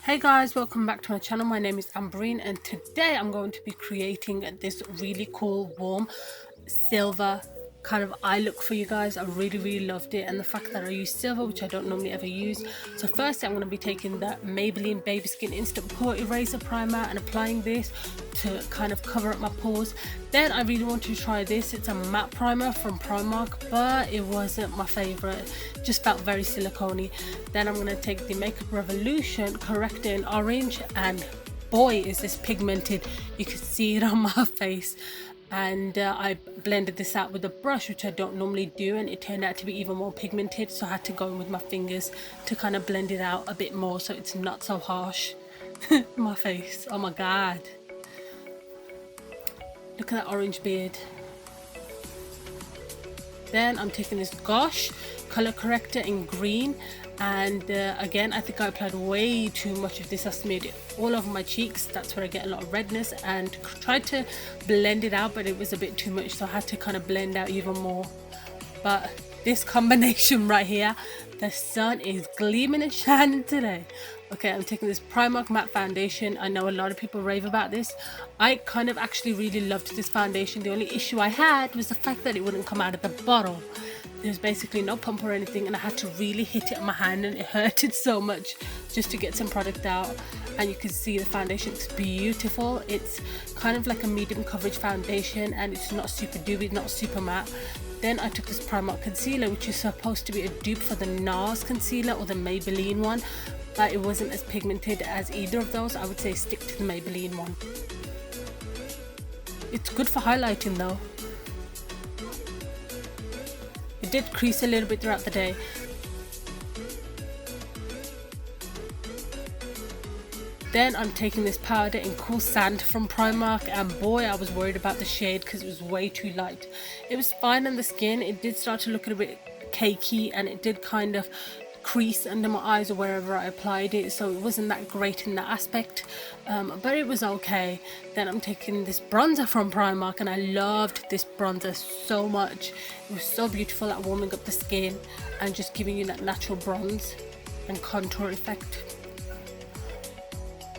Hey guys, welcome back to my channel. My name is Ambreen and today I'm going to be creating this really cool warm silver kind of eye look for you guys. I really loved it, and the fact that I use silver, which I don't normally ever use. So first I'm going to be taking the Maybelline Baby Skin Instant Pore Eraser Primer and applying this to kind of cover up my pores. Then I really want to try this. It's a matte primer from Primark, but it wasn't my favorite. Just felt very silicone-y. Then I'm going to take the Makeup Revolution Corrector in Orange, and boy is this pigmented. You can see it on my face. And I blended this out with a brush, which I don't normally do, and it turned out to be even more pigmented, so I had to go in with my fingers to kind of blend it out a bit more so it's not so harsh. My face, oh my god, look at that orange beard. Then I'm taking this Gosh color corrector in green, and again I think I applied way too much of this. I smeared it all over my cheeks. That's where I get a lot of redness, and tried to blend it out, but it was a bit too much, so I had to kind of blend out even more. But this combination right here, the sun is gleaming and shining today. Okay, I'm taking this Primark matte foundation. I know a lot of people rave about this. I kind of actually really loved this foundation. The only issue I had was the fact that it wouldn't come out of the bottle. There's basically no pump or anything, and I had to really hit it on my hand, and it hurted so much just to get some product out. And you can see the foundation is beautiful. It's kind of like a medium coverage foundation, and it's not super dewy, not super matte. Then I took this Primark concealer, which is supposed to be a dupe for the NARS concealer or the Maybelline one, but it wasn't as pigmented as either of those. I would say stick to the Maybelline one. It's good for highlighting though. It did crease a little bit throughout the day. Then I'm taking this powder in Cool Sand from Primark, and boy, I was worried about the shade because it was way too light. It was fine on the skin. It did start to look a bit cakey, and it did kind of crease under my eyes or wherever I applied it, so it wasn't that great in that aspect, but it was okay. Then I'm taking this bronzer from Primark, and I loved this bronzer so much. It was so beautiful at warming up the skin and just giving you that natural bronze and contour effect.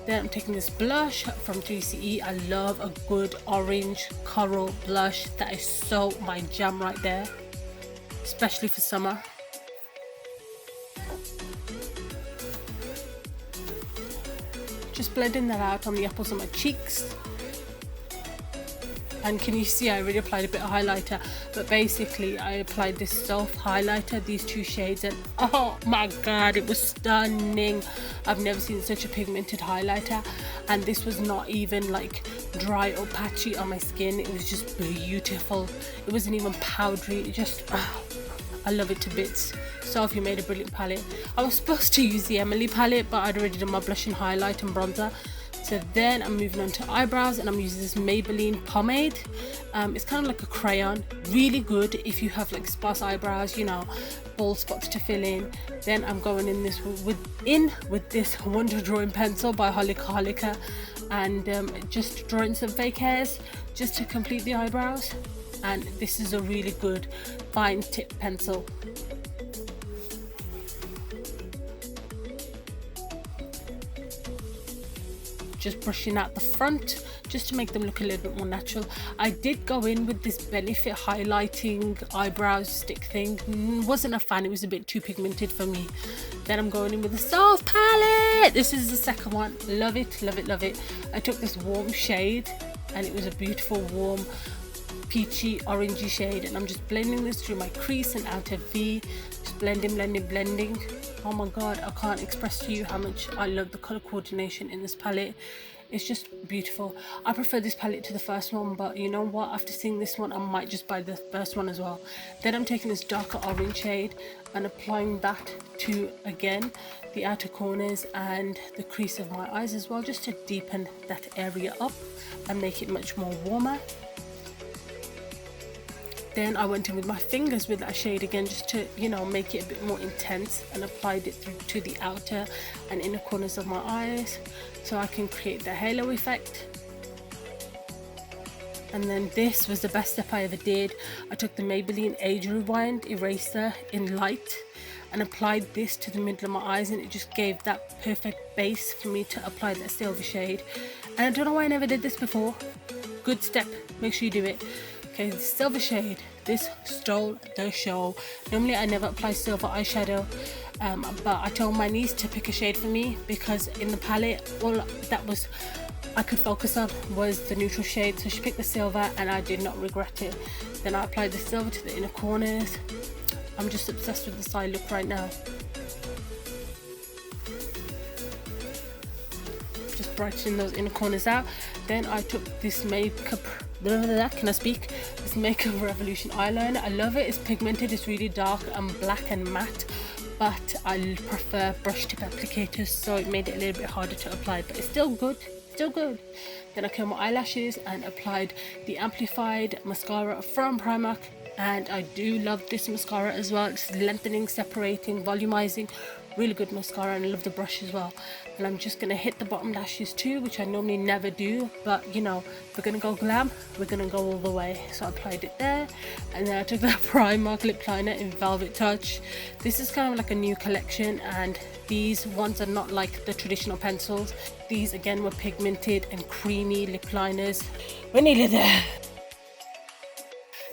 Then I'm taking this blush from 3CE. I love a good orange coral blush. That is so my jam right there, especially for summer. Just blending that out on the apples of my cheeks. And can you see I already applied a bit of highlighter, but basically I applied this Soph highlighter, these two shades, and oh my god, it was stunning. I've never seen such a pigmented highlighter, and this was not even like dry or patchy on my skin. It was just beautiful. It wasn't even powdery. It just I love it to bits. Soph, you made a brilliant palette. I was supposed to use the Emily palette, but I'd already done my blush and highlight and bronzer. So then I'm moving on to eyebrows, and I'm using this Maybelline pomade. It's kind of like a crayon, really good if you have like sparse eyebrows, you know, bald spots to fill in. Then I'm going in with this Wonder Drawing pencil by Holika, and just drawing some fake hairs just to complete the eyebrows. And this is a really good fine tip pencil. Just brushing out the front just to make them look a little bit more natural. I did go in with this Benefit highlighting eyebrows stick thing. Wasn't a fan, it was a bit too pigmented for me. Then I'm going in with the Soph palette. This is the second one. Love it, love it, love it. I took this warm shade, and it was a beautiful warm peachy orangey shade, and I'm just blending this through my crease and outer V. Just blending. Oh my god, I can't express to you how much I love the color coordination in this palette. It's just beautiful. I prefer this palette to the first one, but you know what, after seeing this one I might just buy the first one as well. Then I'm taking this darker orange shade and applying that to, again, the outer corners and the crease of my eyes as well, just to deepen that area up and make it much more warmer. Then I went in with my fingers with that shade again, just to, you know, make it a bit more intense, and applied it through to the outer and inner corners of my eyes so I can create the halo effect. And then this was the best step I ever did. I took the Maybelline Age Rewind eraser in light, and applied this to the middle of my eyes, and it just gave that perfect base for me to apply that silver shade. And I don't know why I never did this before. Good step, make sure you do it. Okay, the silver shade, this stole the show. Normally I never apply silver eyeshadow, but I told my niece to pick a shade for me, because in the palette all that was I could focus on was the neutral shade. So she picked the silver and I did not regret it. Then I applied the silver to the inner corners. I'm just obsessed with the side look right now. Just brightening those inner corners out. Then I took this makeup, can I speak? This Makeup Revolution eyeliner. I love it. It's pigmented, it's really dark and black and matte, but I prefer brush tip applicators, so it made it a little bit harder to apply, but it's still good. Still good. Then I curled my eyelashes and applied the amplified mascara from Primark, and I do love this mascara as well. It's lengthening, separating, volumizing, really good mascara, and I love the brush as well. And I'm just gonna hit the bottom lashes too, which I normally never do, but you know, if we're gonna go glam, we're gonna go all the way. So I applied it there, and then I took that Primark lip liner in Velvet Touch. This is kind of like a new collection, and these ones are not like the traditional pencils. These again were pigmented and creamy lip liners. We're nearly there.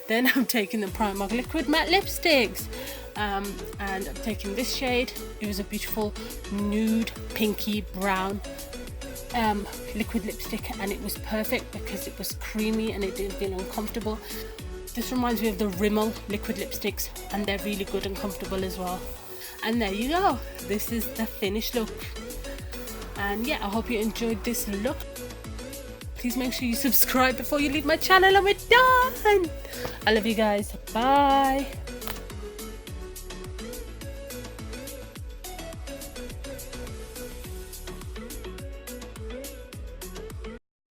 Then I'm taking the Primark liquid matte lipsticks, and I'm taking this shade. It was a beautiful nude pinky brown liquid lipstick, and it was perfect because it was creamy and it didn't feel uncomfortable. This reminds me of the Rimmel liquid lipsticks, and they're really good and comfortable as well. And there you go, this is the finished look. And yeah, I hope you enjoyed this look. Please make sure you subscribe before you leave my channel, and we're done. I love you guys. Bye.